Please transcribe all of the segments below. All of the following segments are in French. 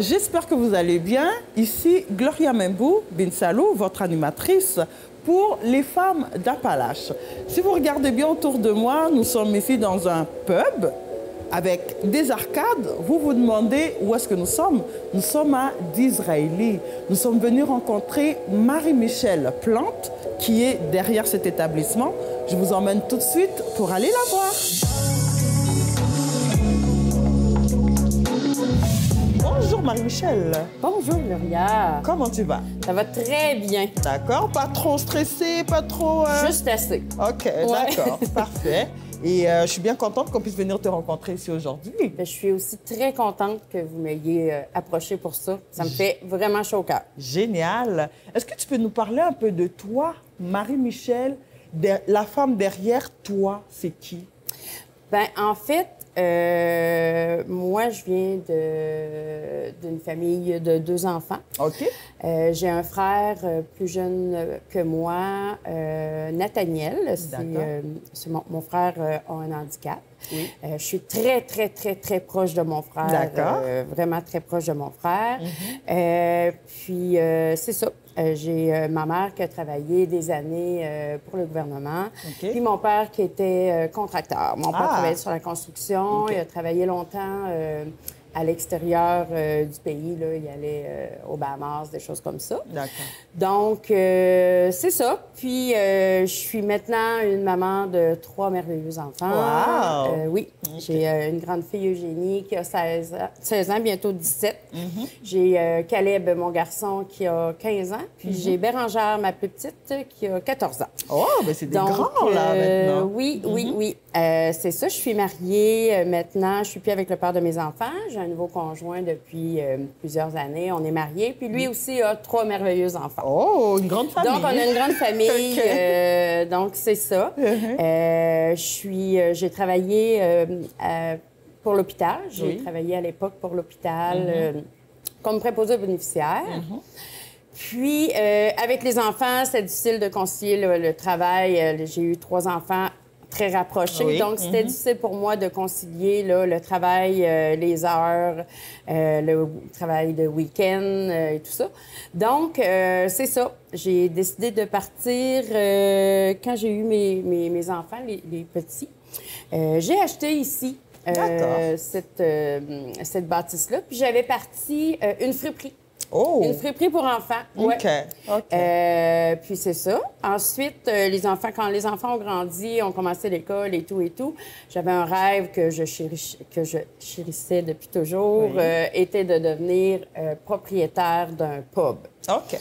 j'espère que vous allez bien. Ici, Gloria Membou Binsalou, votre animatrice pour les femmes d'Appalache. Si vous regardez bien autour de moi, nous sommes ici dans un pub avec des arcades. Vous vous demandez où est-ce que nous sommes? Nous sommes à Disraeli. Nous sommes venus rencontrer Marie-Michel Plante, qui est derrière cet établissement. Je vous emmène tout de suite pour aller la voir. Bonjour Marie-Michel. Bonjour Gloria. Comment tu vas? Ça va très bien. D'accord, pas trop stressé, pas trop... Juste assez. OK, ouais. D'accord, parfait. Et je suis bien contente qu'on puisse venir te rencontrer ici aujourd'hui. Je suis aussi très contente que vous m'ayez approché pour ça. Ça me fait vraiment chaud au cœur. Génial. Est-ce que tu peux nous parler un peu de toi, Marie-Michel? La femme derrière toi, c'est qui? Ben, en fait, moi, je viens d'une famille de 2 enfants. OK. J'ai un frère plus jeune que moi, Nathaniel. Mon frère a un handicap. Oui. Je suis très, très, très, très proche de mon frère. D'accord. Vraiment très proche de mon frère. Puis, c'est ça. J'ai ma mère qui a travaillé des années pour le gouvernement. Okay. Puis mon père qui était contracteur. Mon père travaillait sur la construction. Okay. Il a travaillé longtemps à l'extérieur du pays. Là. Il allait aux Bahamas, des choses comme ça. D'accord. Donc, c'est ça. Puis, je suis maintenant une maman de 3 merveilleux enfants. Wow! Oui. Okay. J'ai une grande fille, Eugénie, qui a 16 ans, bientôt 17. J'ai Caleb, mon garçon, qui a 15 ans. Puis, j'ai Bérangère, ma plus petite, qui a 14 ans. Oh, bien, c'est des grands, là, maintenant. Oui, oui. C'est ça. Je suis mariée maintenant. Je suis plus avec le père de mes enfants. J'ai un nouveau conjoint depuis plusieurs années. On est mariés. Puis lui aussi a 3 merveilleux enfants. Oh, une grande famille. Donc, on a une grande famille. Okay. Donc, c'est ça. J'ai travaillé pour l'hôpital. J'ai travaillé à l'époque pour l'hôpital comme préposée aux bénéficiaires. Puis, avec les enfants, c'est difficile de concilier le travail. J'ai eu 3 enfants très rapprochés. Donc, c'était difficile pour moi de concilier là, le travail, les heures, le travail de week-end et tout ça. Donc, c'est ça. J'ai décidé de partir quand j'ai eu mes enfants, les petits. J'ai acheté ici cette bâtisse-là. Puis, j'avais parti une friperie. Oh. Une friperie pour enfants. OK. Puis c'est ça. Ensuite, quand les enfants ont grandi, ont commencé l'école et tout, j'avais un rêve que je chérissais depuis toujours, était de devenir propriétaire d'un pub. OK.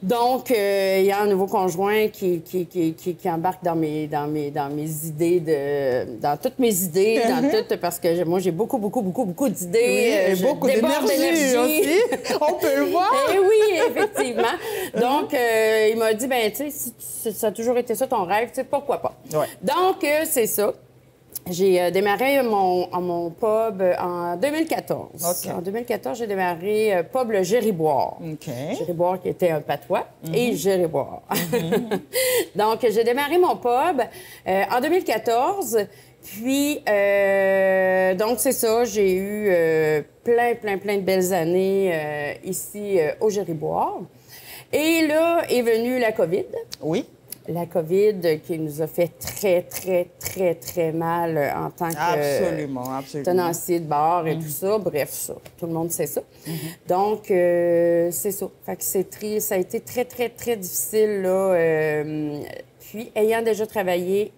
Donc, il y a un nouveau conjoint qui embarque dans mes idées, dans toutes mes idées, dans toutes, parce que moi, j'ai beaucoup d'idées. Oui, beaucoup d'énergie aussi, on peut le voir. Et oui, effectivement. Donc, il m'a dit, ben tu sais, si ça a toujours été ça ton rêve, tu sais, pourquoi pas? Ouais. Donc, c'est ça. J'ai démarré mon pub en 2014. Okay. En 2014, j'ai démarré pub le Gériboire. Gériboire qui était un patois et Gériboire. Donc, j'ai démarré mon pub en 2014. Puis, donc, c'est ça, j'ai eu plein de belles années ici au Gériboire. Et là est venue la COVID. Oui. La COVID qui nous a fait très mal en tant que tenancier de bar et tout ça. Bref, ça, tout le monde sait ça. Donc, c'est ça. Fait que ça a été très difficile, là. Puis, ayant déjà travaillé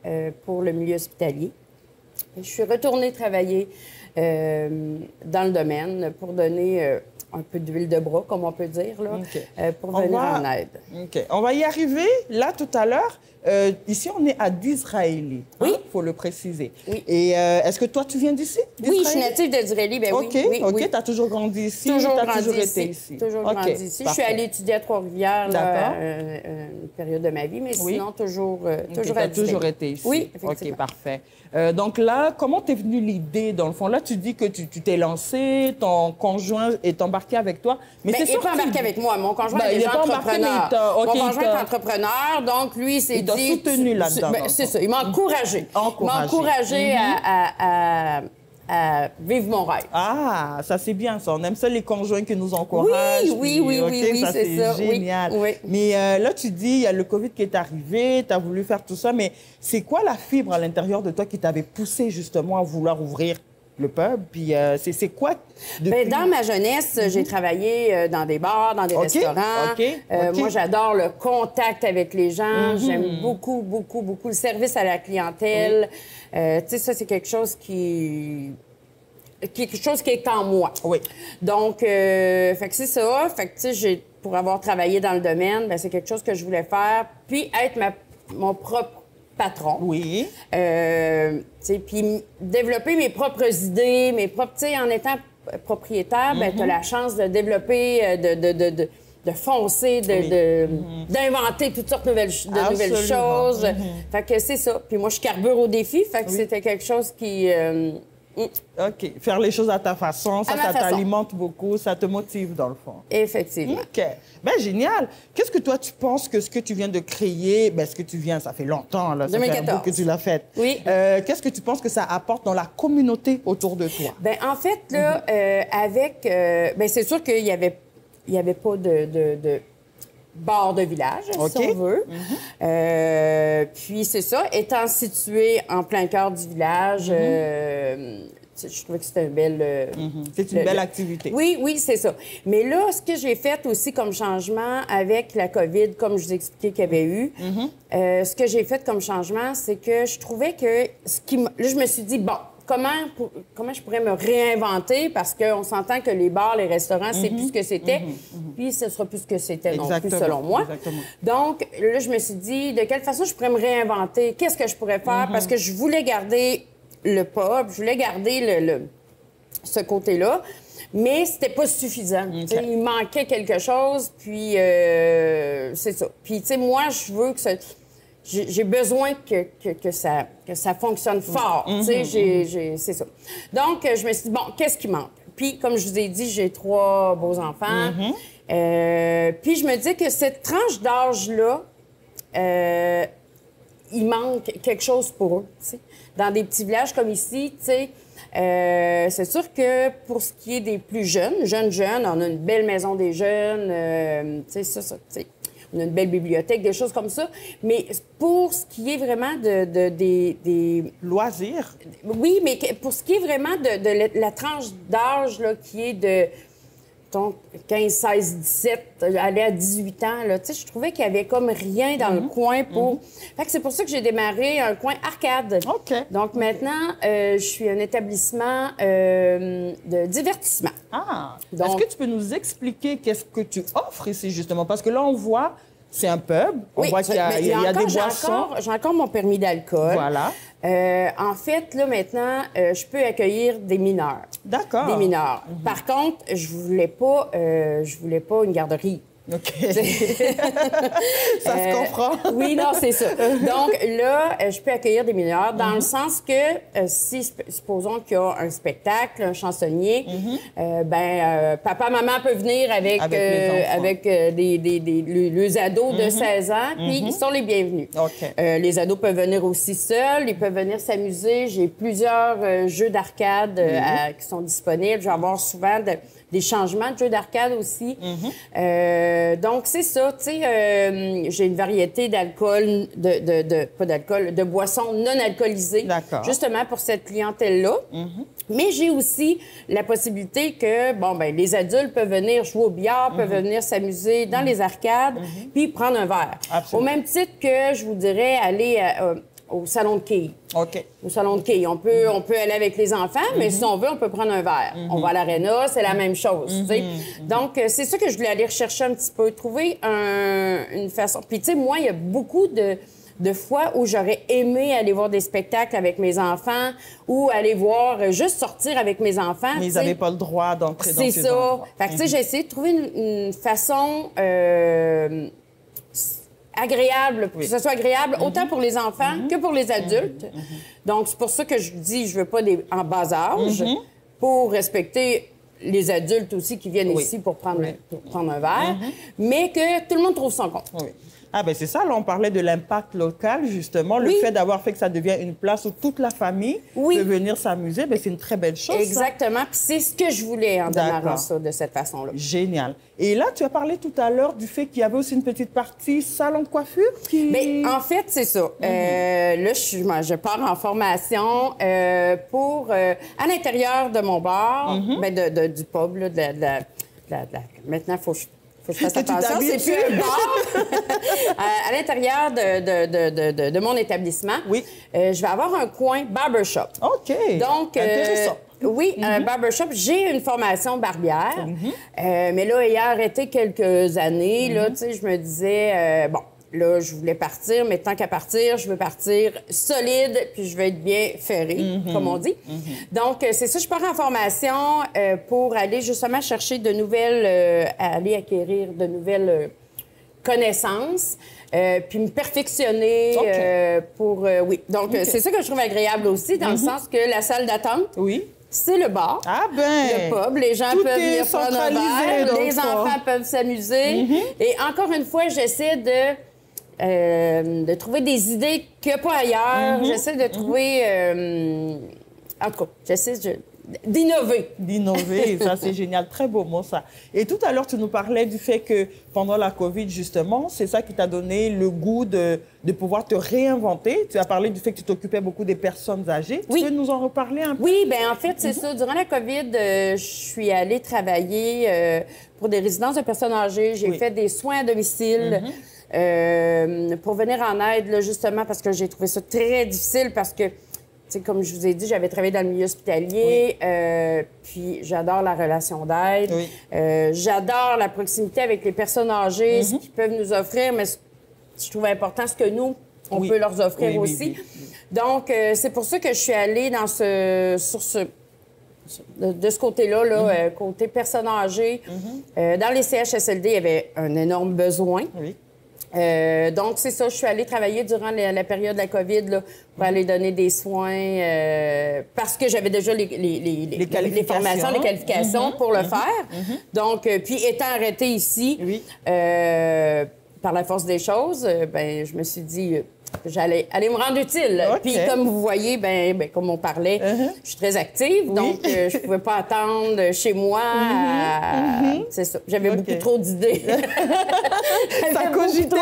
pour le milieu hospitalier, je suis retournée travailler dans le domaine pour donner un peu d'huile de bras, comme on peut dire, là, pour venir en aide. OK. On va y arriver, là, tout à l'heure. Ici, on est à Disraeli. Oui. Il faut le préciser. Oui. Et est-ce que toi, tu viens d'ici? Oui, je suis native de Disraeli, bien oui. OK, tu as toujours grandi ici? Toujours été ici. Toujours grandi ici. Je suis allée étudier à Trois-Rivières, une période de ma vie, mais sinon, toujours à Disraeli. Toujours été ici? Oui, effectivement. OK, parfait. Donc là, comment t'es venue l'idée, dans le fond? Là, tu dis que tu t'es lancé, ton conjoint est embarqué avec toi. Mais c'est sûr qu'il n'est pas embarqué avec moi. Mon conjoint est déjà entrepreneur. Mon conjoint est entrepreneur, donc lui, c'est dit... Il t'a soutenu là-dedans. C'est ça, il m'a encouragé. Il m'a encouragé à à vivre mon rêve. Ah, ça c'est bien ça. On aime ça les conjoints qui nous encouragent. Oui, ça c'est ça. génial. Oui. Mais là, tu dis, il y a le COVID qui est arrivé, tu as voulu faire tout ça, mais c'est quoi la fibre à l'intérieur de toi qui t'avait poussé justement à vouloir ouvrir le pub? Puis c'est quoi? Bien, dans ma jeunesse, j'ai travaillé dans des bars, dans des restaurants. Moi, j'adore le contact avec les gens. J'aime beaucoup, beaucoup, beaucoup le service à la clientèle. Tu sais, ça, c'est quelque chose qui est en moi. Oui. Donc, fait que c'est ça. Fait que, tu sais, pour avoir travaillé dans le domaine, bien, c'est quelque chose que je voulais faire. Puis être mon propre patron. Oui. Puis développer mes propres idées, tu sais, en étant propriétaire, ben tu as la chance de développer, de foncer, d'inventer toutes sortes de nouvelles choses. Fait que c'est ça. Puis moi, je carbure au défi, fait que c'était quelque chose qui... OK. Faire les choses à ta façon, ça t'alimente beaucoup, ça te motive dans le fond. Effectivement. OK. Ben génial. Qu'est-ce que toi, tu penses que ce que tu viens de créer, ça fait longtemps, là, ça 2014. fait un bout que tu l'as fait. Oui. Qu'est-ce que tu penses que ça apporte dans la communauté autour de toi? Bien, en fait, là, c'est sûr qu'il y avait pas de bar de village, si on veut. Puis c'est ça, étant situé en plein cœur du village, je trouvais que c'était une belle... C'est une belle activité. Oui, c'est ça. Mais là, ce que j'ai fait aussi comme changement avec la COVID, comme je vous expliquais qu'il y avait eu, ce que j'ai fait comme changement, c'est que je trouvais que... Là, je me suis dit, bon, comment je pourrais me réinventer? Parce qu'on s'entend que les bars, les restaurants, c'est plus ce que c'était. Puis ce sera plus ce que c'était non plus, selon moi. Exactement. Donc, là, je me suis dit, de quelle façon je pourrais me réinventer? Qu'est-ce que je pourrais faire? Parce que je voulais garder le pub, je voulais garder ce côté-là, mais c'était pas suffisant. Il manquait quelque chose, puis c'est ça. Puis, tu sais, moi, je veux que ça... J'ai besoin que ça fonctionne fort. C'est ça. Donc, je me suis dit, bon, qu'est-ce qui manque? Puis, comme je vous ai dit, j'ai 3 beaux enfants. Puis, je me dis que cette tranche d'âge-là, il manque quelque chose pour eux. T'sais. Dans des petits villages comme ici, c'est sûr que pour ce qui est des plus jeunes, on a une belle maison des jeunes, on a une belle bibliothèque, des choses comme ça. Mais pour ce qui est vraiment des loisirs. Oui, mais pour ce qui est vraiment de la tranche d'âge là, qui est de 15, 16, 17, aller à 18 ans, là, je trouvais qu'il y avait comme rien dans le coin pour... Fait que c'est pour ça que j'ai démarré un coin arcade. OK. Donc maintenant, je suis un établissement de divertissement. Ah! Est-ce que tu peux nous expliquer qu'est-ce que tu offres ici, justement? Parce que là, on voit, c'est un pub. On voit qu'il y a des boissons. J'ai encore mon permis d'alcool. Voilà. En fait, là, maintenant, je peux accueillir des mineurs. D'accord. Des mineurs. Par contre, je voulais pas une garderie. OK. Ça se comprend. Oui, non, c'est ça. Donc là, je peux accueillir des mineurs dans le sens que supposons qu'il y a un spectacle, un chansonnier, papa, maman peut venir avec les ados de 16 ans, puis ils sont les bienvenus. OK. Les ados peuvent venir aussi seuls, ils peuvent venir s'amuser. J'ai plusieurs jeux d'arcade qui sont disponibles. Je vais avoir souvent des changements de jeux d'arcade aussi. Donc, c'est ça, tu sais, j'ai une variété d'alcool, de boissons non alcoolisées. D'accord. Justement pour cette clientèle-là. Mais j'ai aussi la possibilité que, les adultes peuvent venir jouer au billard, peuvent venir s'amuser dans les arcades, puis prendre un verre. Absolument. Au même titre que, je vous dirais, aller au salon de quilles. OK. Au salon de quilles. On peut aller avec les enfants, mais si on veut, on peut prendre un verre. On va à l'aréna, c'est la même chose. Tu sais. Donc, c'est ça que je voulais aller rechercher un petit peu, trouver une façon. Puis, tu sais, moi, il y a beaucoup de fois où j'aurais aimé aller voir des spectacles avec mes enfants ou aller voir, juste sortir avec mes enfants. Mais ils n'avaient pas le droit d'entrer dans ces endroits. C'est ça. Fait que, tu sais, j'ai essayé de trouver une façon... agréable, que ce soit agréable autant pour les enfants que pour les adultes. Donc, c'est pour ça que je dis, je veux pas en bas âge, pour respecter les adultes aussi qui viennent ici pour prendre un verre, mais que tout le monde trouve son compte. Oui. Ah ben c'est ça, là on parlait de l'impact local justement, le fait d'avoir fait que ça devient une place où toute la famille peut venir s'amuser, ben c'est une très belle chose. Exactement, puis c'est ce que je voulais en démarrant ça de cette façon-là. Génial. Et là, tu as parlé tout à l'heure du fait qu'il y avait aussi une petite partie salon de coiffure qui... Bien, en fait, c'est ça. Là, je pars en formation pour, à l'intérieur de mon bar, ben du pub, là, maintenant, il faut que je fasse attention, c'est plus un bar. À l'intérieur de mon établissement, je vais avoir un coin barbershop. OK. Donc, intéressant. Oui, un barbershop. J'ai une formation barbière, mais là, ayant arrêté quelques années, là, tu sais, je me disais, bon, là, je voulais partir, mais tant qu'à partir, je veux partir solide, puis je veux être bien ferré, comme on dit. Donc, c'est ça, je pars en formation pour aller justement chercher de nouvelles, aller acquérir de nouvelles connaissances. Puis me perfectionner pour... oui, donc c'est ça que je trouve agréable aussi, dans le sens que la salle d'attente, c'est le bar, le pub, les gens peuvent venir prendre un verre, les enfants peuvent s'amuser. Et encore une fois, j'essaie de trouver des idées qu'il n'y a pas ailleurs. J'essaie de trouver... en tout cas, j'essaie d'innover. D'innover, ça c'est génial. Très beau mot, ça. Et tout à l'heure, tu nous parlais du fait que pendant la COVID, justement, c'est ça qui t'a donné le goût de pouvoir te réinventer. Tu as parlé du fait que tu t'occupais beaucoup des personnes âgées. Tu peux nous en reparler un peu? Oui, bien en fait, c'est ça. Durant la COVID, je suis allée travailler pour des résidences de personnes âgées. J'ai fait des soins à domicile. Pour venir en aide, là, justement, parce que j'ai trouvé ça très difficile, parce que t'sais, comme je vous ai dit, j'avais travaillé dans le milieu hospitalier, puis j'adore la relation d'aide. J'adore la proximité avec les personnes âgées, ce qu'ils peuvent nous offrir, mais je trouve important ce que nous, on peut leur offrir aussi. Donc, c'est pour ça que je suis allée dans de ce côté-là, là, côté personnes âgées. Dans les CHSLD, il y avait un énorme besoin. Donc, c'est ça, je suis allée travailler durant la période de la COVID là, pour aller donner des soins parce que j'avais déjà les formations, les qualifications pour le faire. Donc, puis étant arrêtée ici, par la force des choses, ben, je me suis dit... j'allais aller me rendre utile. Puis comme vous voyez, ben, comme on parlait, je suis très active, donc je pouvais pas attendre chez moi. C'est ça. J'avais beaucoup trop d'idées. Ça cogitait.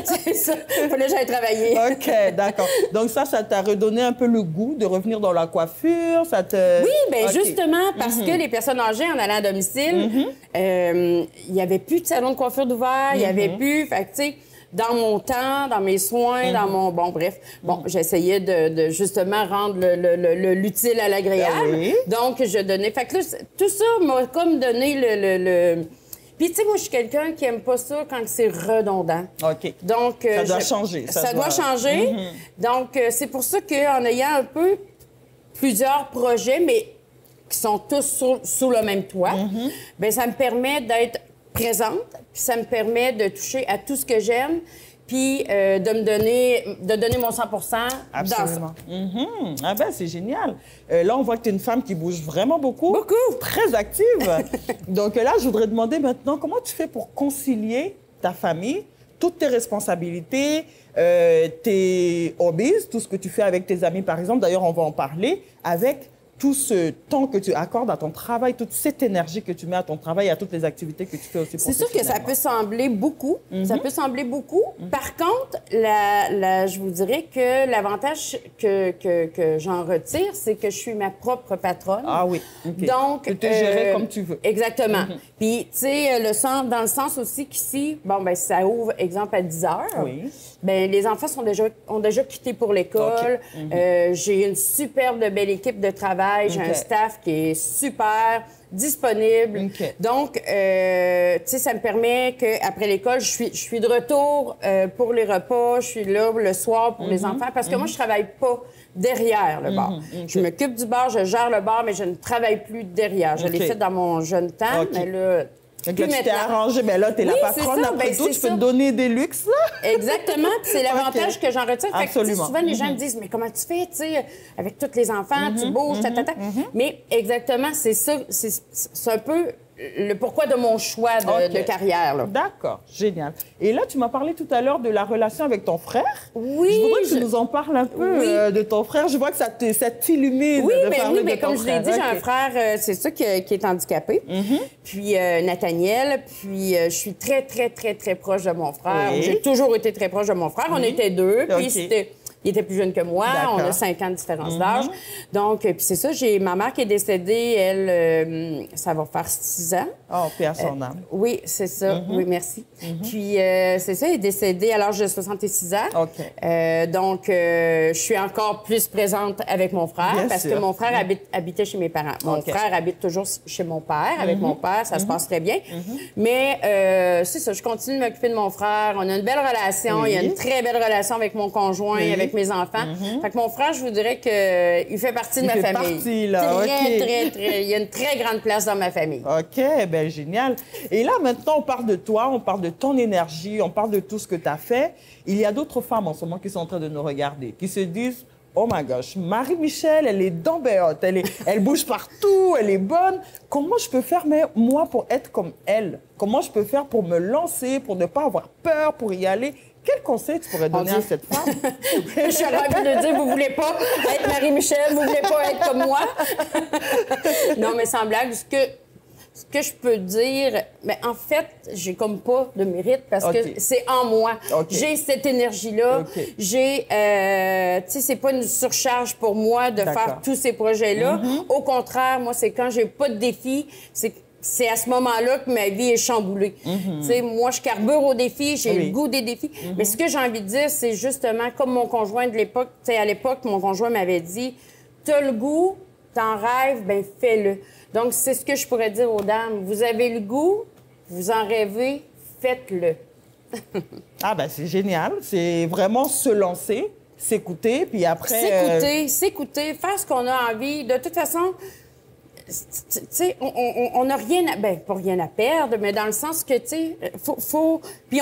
C'est ça. Il fallait que j'aille travailler. OK, d'accord. Donc ça t'a redonné un peu le goût de revenir dans la coiffure? Ça te... Oui, bien justement, parce que les personnes âgées, en allant à domicile, il n'y avait plus de salon de coiffure d'ouvert, il n'y avait plus... Fait que, tu sais, dans mon temps, dans mes soins, dans mon... Bon, bref. Bon, j'essayais de justement rendre l'utile à l'agréable. Donc, je donnais... Fait que là, tout ça m'a comme donné le... Puis, tu sais, moi, je suis quelqu'un qui aime pas ça quand c'est redondant. OK. Donc... ça doit changer. Ça doit changer. Donc, c'est pour ça qu'en ayant un peu plusieurs projets, mais qui sont tous sous le même toit, bien, ça me permet d'être présente, puis ça me permet de toucher à tout ce que j'aime, puis de donner mon 100 Absolument. Dans ça. Ah ben, c'est génial. Là, on voit que tu es une femme qui bouge vraiment beaucoup. Beaucoup. Très active. Donc là, je voudrais demander maintenant, comment tu fais pour concilier ta famille, toutes tes responsabilités, tes hobbies, tout ce que tu fais avec tes amis, par exemple. D'ailleurs, on va en parler, avec tout ce temps que tu accordes à ton travail, toute cette énergie que tu mets à ton travail, à toutes les activités que tu fais aussi professionnellement. C'est sûr que ça peut sembler beaucoup. Ça peut sembler beaucoup. Par contre, je vous dirais que l'avantage que j'en retire, c'est que je suis ma propre patronne. Ah oui. Donc, tu te gérer comme tu veux. Exactement. Puis, tu sais, dans le sens aussi qu'ici, bon, ben ça ouvre, exemple, à 10 heures. Bien, les enfants ont déjà quitté pour l'école. J'ai une superbe belle équipe de travail. J'ai un staff qui est super disponible. Donc, tu sais, ça me permet qu'après l'école, je suis de retour pour les repas. Je suis là le soir pour les enfants. Parce que moi, je travaille pas derrière le bar. Je m'occupe du bar, je gère le bar, mais je ne travaille plus derrière. Je l'ai fait dans mon jeune temps, mais là... Donc là, tu t'es arrangé, mais là, tu es la patronne, après tout, tu peux te donner des luxes, là. Exactement, puis c'est l'avantage que j'en retire. Absolument. Souvent, les gens me disent, mais comment tu fais, tu sais, avec tous les enfants, tu bouges, Mais exactement, c'est ça, c'est un peu le pourquoi de mon choix de carrière. D'accord, génial. Et là, tu m'as parlé tout à l'heure de la relation avec ton frère. Oui. Je voudrais que tu nous en parles un peu de ton frère. Je vois que ça t'illumine de parler de ton frère. Comme je l'ai dit, j'ai un frère, c'est ça, qui est handicapé. Puis Nathaniel, puis je suis très, très, très, très proche de mon frère. Oui. J'ai toujours été très proche de mon frère. On était deux, puis il était plus jeune que moi. On a 5 ans de différence d'âge. Donc, puis c'est ça, j'ai ma mère qui est décédée, elle, ça va faire 6 ans. Oh, paix à son âme. Oui, c'est ça. Oui, merci. Puis, c'est ça, elle est décédée à l'âge de 66 ans. Donc, je suis encore plus présente avec mon frère parce que mon frère habitait chez mes parents. Mon frère habite toujours chez mon père. Avec mon père, ça se passe très bien. Mais, c'est ça, je continue de m'occuper de mon frère. On a une belle relation. Il y a une très belle relation avec mon conjoint, avec mes enfants. Fait que mon frère, je vous dirais qu'il fait partie de ma famille. Partie, là. Il y a une très grande place dans ma famille. OK, bien, génial. Et là, maintenant, on parle de toi, on parle de ton énergie, on parle de tout ce que tu as fait. Il y a d'autres femmes en ce moment qui sont en train de nous regarder, qui se disent, oh my gosh, Marie-Michel, elle est dambéote, elle bouge partout, elle est bonne. Comment je peux faire, mais moi, pour être comme elle? Comment je peux faire pour me lancer, pour ne pas avoir peur, pour y aller? Quel conseil tu pourrais donner à cette femme? Je suis ravie de dire, vous voulez pas être Marie-Michel, vous voulez pas être comme moi. Non, mais sans blague, ce que je peux dire, mais en fait, j'ai comme pas de mérite parce que c'est en moi. J'ai cette énergie-là. J'ai, tu sais, c'est pas une surcharge pour moi de faire tous ces projets-là. Au contraire, moi, c'est quand j'ai pas de défi, c'est à ce moment-là que ma vie est chamboulée. Tu sais, moi, je carbure aux défis, j'ai le goût des défis. Mais ce que j'ai envie de dire, c'est justement comme mon conjoint de l'époque. Tu sais, à l'époque, mon conjoint m'avait dit, t'as le goût, t'en rêves, ben fais-le. Donc, c'est ce que je pourrais dire aux dames. Vous avez le goût, vous en rêvez, faites-le. Ah ben c'est génial. C'est vraiment se lancer, s'écouter, puis après... S'écouter, faire ce qu'on a envie. De toute façon... Tu sais, on n'a rien à... Ben, pas rien à perdre, mais dans le sens que, tu sais, faut... Puis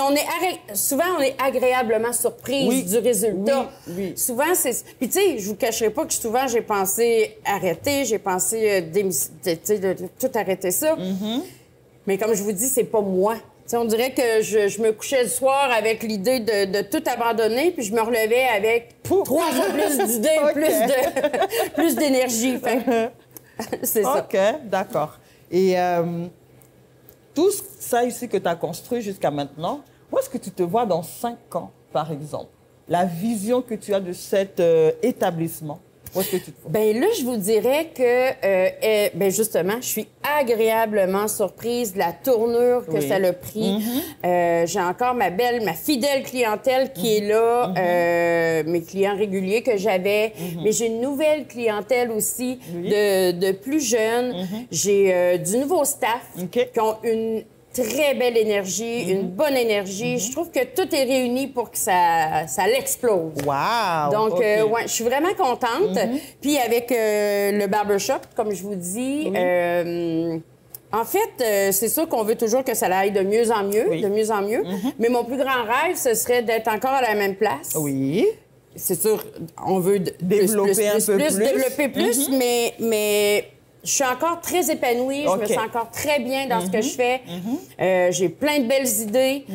souvent, on est agréablement surprise du résultat. Souvent, c'est... Puis, tu sais, je vous cacherai pas que souvent, j'ai pensé arrêter, j'ai pensé de tout arrêter ça. Mais comme je vous dis, c'est pas moi. T'sais, on dirait que je me couchais le soir avec l'idée de tout abandonner, puis je me relevais avec 3 fois plus d'idées, plus d'énergie. C'est ça. OK, d'accord. Et tout ça ici que tu as construit jusqu'à maintenant, où est-ce que tu te vois dans 5 ans, par exemple? La vision que tu as de cet établissement, où est-ce que tu te vois? Bien là, je vous dirais que, ben justement, je suis agréablement surprise de la tournure que ça a pris. J'ai encore ma fidèle clientèle qui est là, mes clients réguliers que j'avais, mais j'ai une nouvelle clientèle aussi de plus jeunes. J'ai du nouveau staff qui ont une très belle énergie, une bonne énergie. Je trouve que tout est réuni pour que ça l'explose. Wow! Donc, ouais, je suis vraiment contente. Puis avec le barbershop, comme je vous dis, en fait, c'est sûr qu'on veut toujours que ça aille de mieux en mieux, de mieux en mieux. Mais mon plus grand rêve, ce serait d'être encore à la même place. C'est sûr, on veut développer un peu plus. Développer plus, mais je suis encore très épanouie, je me sens encore très bien dans ce que je fais. J'ai plein de belles idées.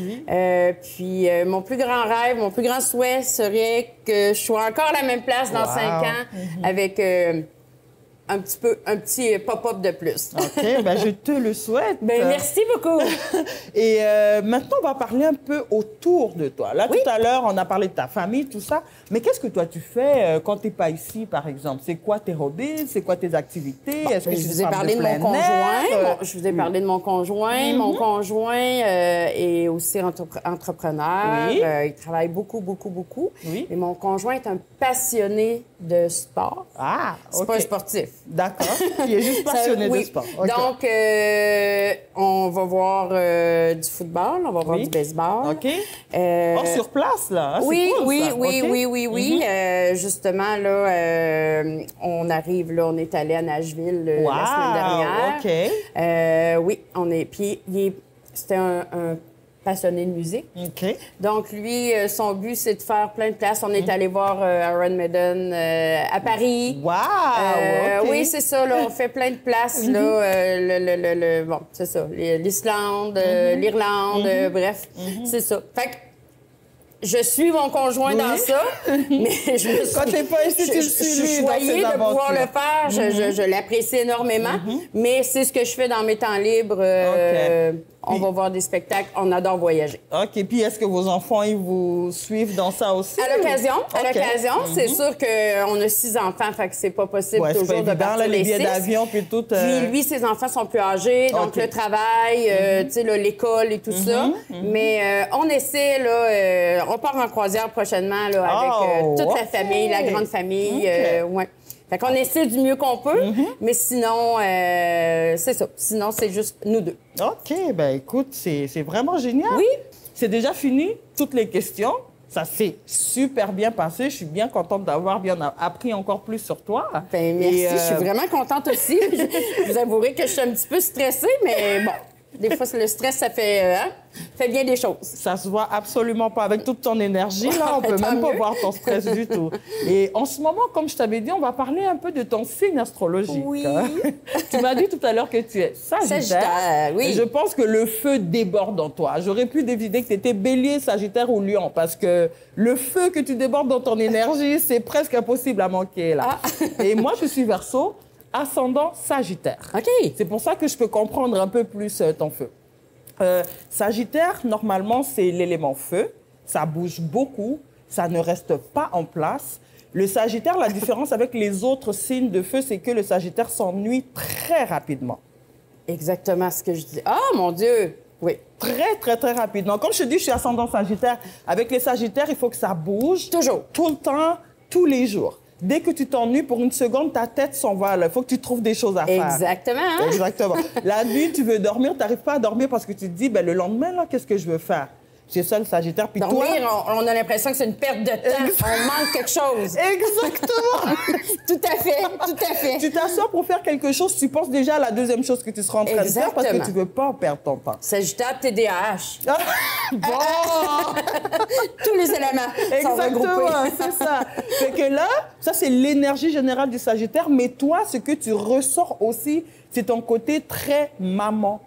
Puis mon plus grand rêve, mon plus grand souhait serait que je sois encore à la même place dans 5 ans avec un petit pop-up de plus. OK, ben je te le souhaite. Ben merci beaucoup. Et maintenant, on va parler un peu autour de toi. Là, tout à l'heure, on a parlé de ta famille, tout ça. Mais qu'est-ce que toi, tu fais quand tu n'es pas ici, par exemple? C'est quoi tes hobbies? C'est quoi tes activités? Est-ce que je vous ai parlé de mon conjoint. Je vous ai parlé de mon conjoint. Mon conjoint est aussi entrepreneur. Il travaille beaucoup, beaucoup, beaucoup. Et mon conjoint est un passionné de sport. Ah, c'est pas un sportif. D'accord. Il est juste passionné de sport. Donc, on va voir du football, on va voir du baseball. OK. Sur place, là. Oui, cool, oui, ça. oui. Justement, là, on arrive, là, on est allé à Nashville la semaine dernière. OK. Oui, on est... Puis, c'était un passionné de musique. OK. Donc, lui, son but, c'est de faire plein de places. On est allé voir Iron Maiden à Paris. Wow! OK. Oui, c'est ça. Là, on fait plein de places. Là, bon, c'est ça. L'Islande, l'Irlande, bref, c'est ça. Fait que je suis mon conjoint dans ça, mais je me suis... Quand t'es pas ici, tu le suis, je suis lui, dans choyée ses de pouvoir aventures. le faire. Je l'apprécie énormément, mais c'est ce que je fais dans mes temps libres. On va voir des spectacles. On adore voyager. OK. Puis, est-ce que vos enfants, ils vous suivent dans ça aussi? À l'occasion. À OK. l'occasion. C'est sûr qu'on a 6 enfants, fait que c'est pas possible Ouais, c'est toujours pas de évident, partir là, les billets 6. d'avion, puis tout. Puis lui, ses enfants sont plus âgés, donc OK. le travail, tu sais, là, l'école et tout ça. Mais on essaie, là, on part en croisière prochainement, là, avec toute la famille, la grande famille. Ouais. Fait qu'on essaie du mieux qu'on peut, mais sinon, c'est ça. Sinon, c'est juste nous deux. OK. Ben écoute, c'est vraiment génial. Oui. C'est déjà fini, toutes les questions. Ça s'est super bien passé. Je suis bien contente d'avoir bien appris encore plus sur toi. Ben, merci. Et, Je suis vraiment contente aussi. Je vous avouerai que je suis un petit peu stressée, mais bon, des fois, le stress, ça fait bien des choses. Ça se voit absolument pas. Avec toute ton énergie, là, on peut Tant même pas mieux. voir ton stress du tout. Et en ce moment, comme je t'avais dit, on va parler un peu de ton signe astrologique. Oui. Tu m'as dit tout à l'heure que tu es Sagittaire. Sagittaire, oui. Et je pense que le feu déborde en toi. J'aurais pu deviner que tu étais Bélier, Sagittaire ou Lion, parce que le feu que tu débordes dans ton énergie, c'est presque impossible à manquer, là. Et moi, je suis Verseau, ascendant Sagittaire. OK. C'est pour ça que je peux comprendre un peu plus ton feu. Sagittaire, normalement, c'est l'élément feu. Ça bouge beaucoup. Ça ne reste pas en place. Le Sagittaire, la différence avec les autres signes de feu, c'est que le Sagittaire s'ennuie très rapidement. Exactement ce que je dis. Ah, mon Dieu! Oui. Très, très, très rapidement. Comme je te dis, je suis ascendant Sagittaire. Avec les Sagittaires, il faut que ça bouge. Toujours. Tout le temps, tous les jours. Dès que tu t'ennuies pour une seconde, ta tête s'en va. Il faut que tu trouves des choses à faire. Exactement. Hein? Exactement. La nuit, tu veux dormir, tu n'arrives pas à dormir parce que tu te dis, ben, le lendemain, là, qu'est-ce que je veux faire? C'est ça le Sagittaire. Puis Dormir, toi... on a l'impression que c'est une perte de temps. On manque quelque chose. Exactement. Tout à fait, tout à fait. Tu t'assois pour faire quelque chose, tu penses déjà à la deuxième chose que tu seras en train de faire parce que Exactement. tu ne veux pas perdre ton temps. Sagittaire, TDAH. Bon! Tous les éléments sont Exactement, regroupés. c'est ça. Fait que là, ça, c'est l'énergie générale du Sagittaire, mais toi, ce que tu ressors aussi, c'est ton côté très maman.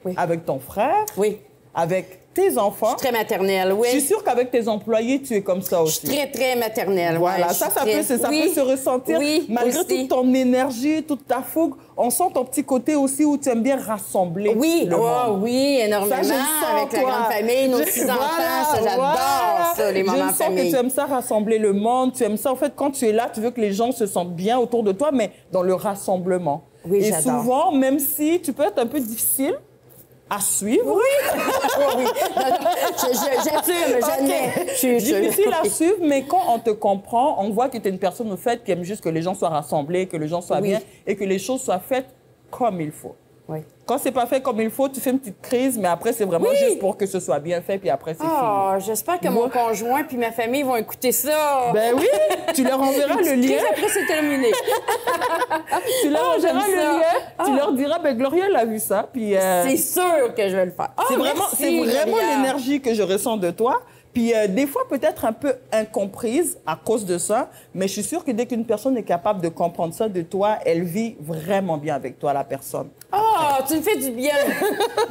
Oui. Avec ton frère, Oui. avec tes enfants. Très maternelle, oui. Je suis sûre qu'avec tes employés, tu es comme ça Je aussi. suis très, très maternelle. Voilà, ouais, ça, je suis ça très- peut se ressentir. Oui, Malgré aussi. toute ton énergie, toute ta fougue, on sent ton petit côté aussi où tu aimes bien rassembler Oui, le monde. oui, énormément. Ça, je le sens, avec la toi. grande famille, nos 6 enfants, ça, j'adore ça, les moments Je en sens famille. que tu aimes ça rassembler le monde, tu aimes ça. En fait, quand tu es là, tu veux que les gens se sentent bien autour de toi, mais dans le rassemblement. Oui, Et j'adore. souvent, même si tu peux être un peu difficile à suivre. Oui, oui. J'assume, j'admets. Difficile à suivre, mais quand on te comprend, on voit que tu es une personne au fait qui aime juste que les gens soient rassemblés, que les gens soient Oui. bien et que les choses soient faites comme il faut. Oui. Quand c'est pas fait comme il faut, tu fais une petite crise, mais après, c'est vraiment Oui. juste pour que ce soit bien fait, puis après, c'est Ah, j'espère que mon conjoint puis ma famille vont écouter ça. fini. Ben oui, tu leur enverras le lien. Crise, après, c'est terminé. Tu leur j'aime enverras le ça. lien. Tu leur diras, ben Gloria, elle a vu ça. Puis C'est sûr que je vais le faire. Ah, c'est vraiment, merci, c'est vraiment Gloria. l'énergie que je ressens de toi. Puis des fois, peut-être un peu incomprise à cause de ça, mais je suis sûre que dès qu'une personne est capable de comprendre ça de toi, elle vit vraiment bien avec toi, la personne. Ah, tu me fais du bien.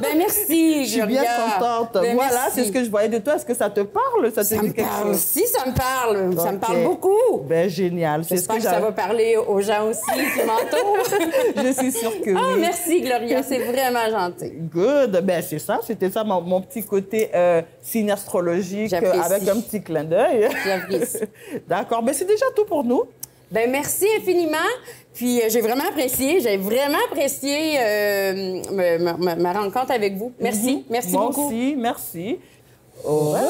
Ben merci, Je suis bien Gloria. contente. Ben, Voilà, merci. c'est ce que je voyais de toi. Est-ce que ça te parle? Ça te Ça dit me quelque parle chose? aussi, ça me parle. Ça me Ok. parle beaucoup. Ben génial. C'est ce J'espère que que ça j'avais. va parler aux gens aussi qui m'entourent. Je suis sûre que Ah, oui. merci, Gloria. C'est vraiment gentil. Good. Ben c'est ça. C'était ça mon petit côté signe astrologique J'apprécie. avec un petit clin d'œil. J'apprécie. D'accord. Ben c'est déjà tout pour nous. Ben merci infiniment. Puis j'ai vraiment apprécié ma rencontre avec vous. Merci, merci Moi beaucoup. aussi. Merci. Au revoir.